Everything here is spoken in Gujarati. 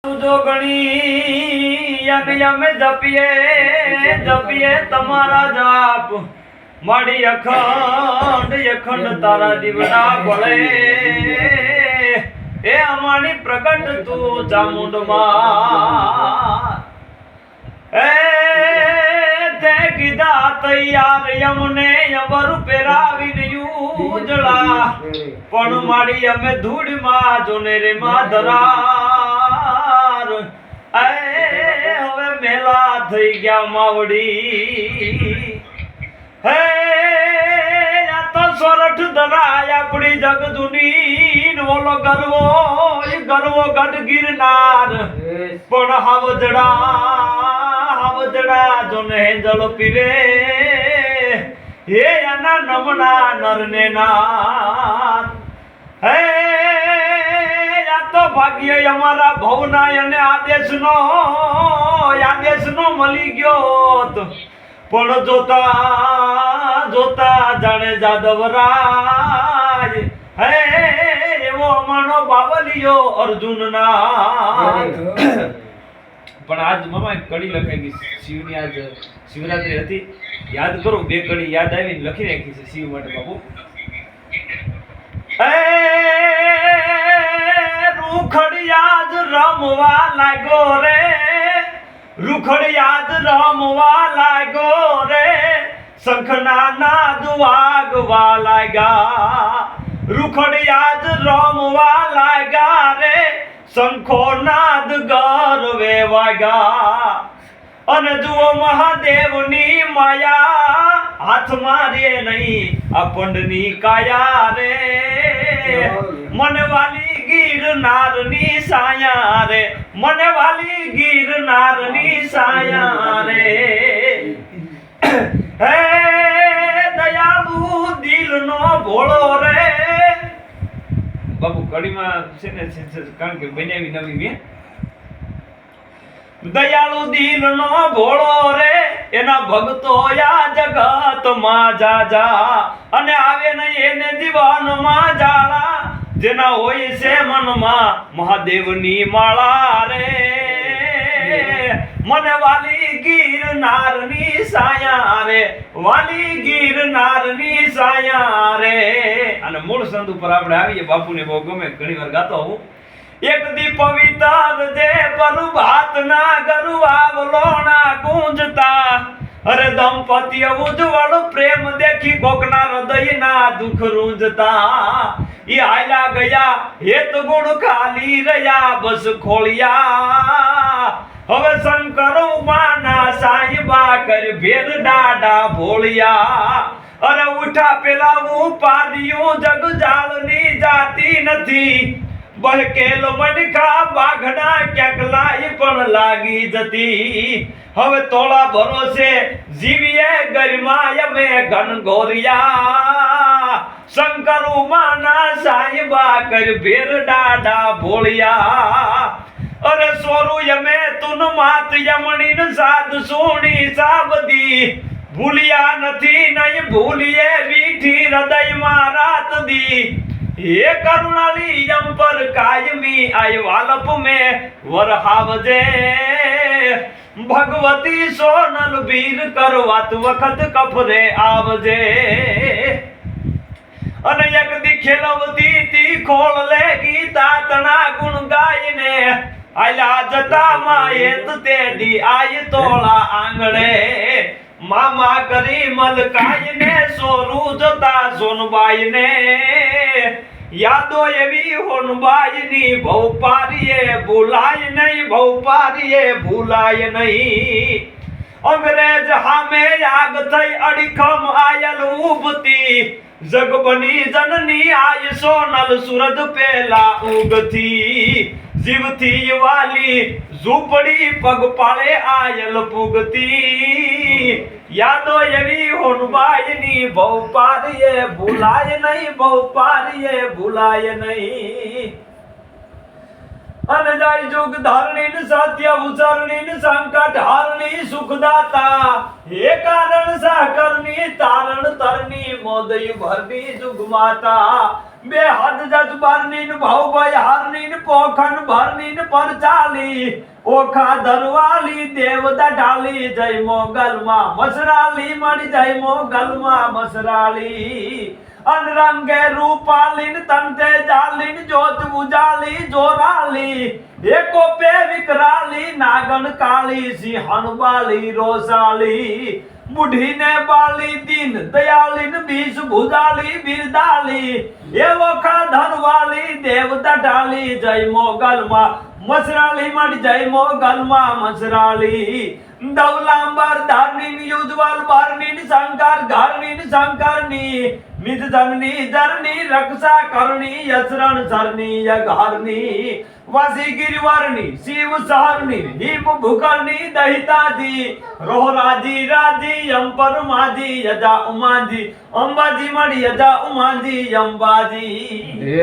જો ગણી અમે જપીએ તમારા જાપ માડી અખંડ તારા દીવડા ભળે એ અમારી પ્રગટ તું ચામુંડમાં એ તે કીધા તૈયાર યમને અમર પેરાવીને ઉજળા પણ માડી અમે ધૂળમાં જોને રે માધરાર હવે મેલા થઈ ગયા માવડી હે આ તો સોરઠ ધરાય આપણી જગદુની ઓલો ગરવો ગઢ ગિરનાર પણ હાવજડા જોને જળ પીવે હે આના નમના નરને નાર હે તો ભાગ્ય અમારા ભવના અને આદેશનો મળી ગયો પણ જોતા જાણે જાદવરાજ હે એવો અમારો બાવલિયો અર્જુનના પણ આજ મામા એક કડી લખાઈ ગઈ શિવની આજ શિવરાત્રી હતી યાદ કરો બે કડી યાદ આવીને લખી નાખી છે શિવ માટે બાપુ રૂખડિયાદ રમવા લાગ્યો રે રૂખડિયાદ રમવા લાગ્યો રે શંખના નાદ વાગવા લાગ્યા રૂખડિયાદ રમવા લાગ્યા રે શંખો નાદ ગરવે વાગ્યા અને જુઓ મહાદેવની માયા હાથમાં રે નહીં આપણની કાયા રે મને વાલી ગિરનારની સાયા રે મને વાલી ગિરનારની સાયા રે હે દયાળુ દિલનો ભોળો રે બાબુ કડીમાં છે ને કારણ કે બનાવી નવી મેં દયાળુ દિલનો ભોળો રે એના ભક્તો યા જગતમાં જાજા અને આવે નહીં એને જીવનમાં જાળા જેના હોય છે મનમાં મહાદેવની માળા રે મને વાલી ગિરનારની સાયા રે વાલી ગિરનારની સાયા રે અને મૂળ સંત ઉપર આપણે આવીએ બાપુને બહુ ગમે ઘણી વાર ગાતો હું એક દી પવિત્ર જે પ્રભાત ના ગરુઆ વલોણા ગુંજતા અરે દંપતી ઉજ્જવળ પ્રેમ દેખી કોકના હૃદયના દુઃખ રૂંજતા ઈ આયલા ગયા હેત ગુણ ખાલી રહ્યા બસ ખોળિયા હવે શંકર ઉમાના સાઈબા કર ભેર ડાડા ભોળિયા અરે ઉઠા પેલા ઉપાધિયું જગ જાળની જાતી નથી બહકેલ મનખા બાઘડા ક્યાંક લાઈ પણ લાગી જતી હવે તોળા ભરોસે જીવીએ ગરિમાય મે ઘનઘોરિયા શંકર ઉમાના સાઈબા કર ભેર ડાડા ભોળિયા અરે સોરું યમે તુન માત યમણી ન સાધ સોણી સાબદી ભૂલિયા નથી નહીં ભૂલીએ વીઠી હૃદયમાં રાત દી ये करुणाली यम पर कायमी आय वालप में वरहावजे भगवती सोनल वीर करवात वखत कफरे आवजे અને એક દી ખેલવતી તી ખોળ લે ગીતા તણા ગુણ ગાયને આલા જતા માયેત તે દી આય તોળા આંગળે મામા કરી મલકાયને સોરું જતા સોનબાઈને યાદો એવી હોનબાઈની ભવપારીએ ભૂલાય નહીં ભવપારીએ ભૂલાય નહીં અંગ્રેજ હામે આગ થઈ અડીખમ આયલ ઉભતી જગ બની જનની આય સોનલ સૂરજ પેલા ઉગતી જીવથી વાલી ઝૂંપડી પગ પાળે આયલ પુગતી યાદો એવી હોનબાઈની ભવપારીએ ભૂલાય નહીં ભવપારીએ ભૂલાય નહીં અને જાય જુગ ધારણી સત્ય ઉચરણી સંકટ હારણી સુખદાતા હે કારણ સાકરની તારણ તરની મોદય ભરની જુગ માતા બે હાથ જજ બારની ને ભાવભાઈ હારની ને પોખન ભરની ને પરચાલી ઓખા ધરવાલી દેવતા ઢાલી જય મોગલમાં મસરાલી મળી જય મોગલમાં મસરાલી અનરંગે રૂપાલી ને તંતે જાલી ને જ્યોત ઉજાલી જોરાલી એકો પે વિકરાલી નાગન કાળી સિંહણ બાલી રોસાલી બુઢી ને બાલી દીન દયાળી ને બીસ ભુજાલી બિરદાલી એ વખા ધનવાલી દેવતા ઢાલી જય મોગલમાં મસરાલી મળી જય મોગલમાં મસરાલી દવલાંબર ધારની યુજવાલ બારની શંકર ઘરની શંકરની મિત ધનની ધરની રક્ષા કરણી યસરણ સરની યઘરની વાસી ગિરિવરની શિવ સહરની હિમ ભૂકરની દહિતાજી રોહરાજી રાજી અંપર માજી યજા ઉમાજી અંબાજી મળી યજા ઉમાજી અંબાજી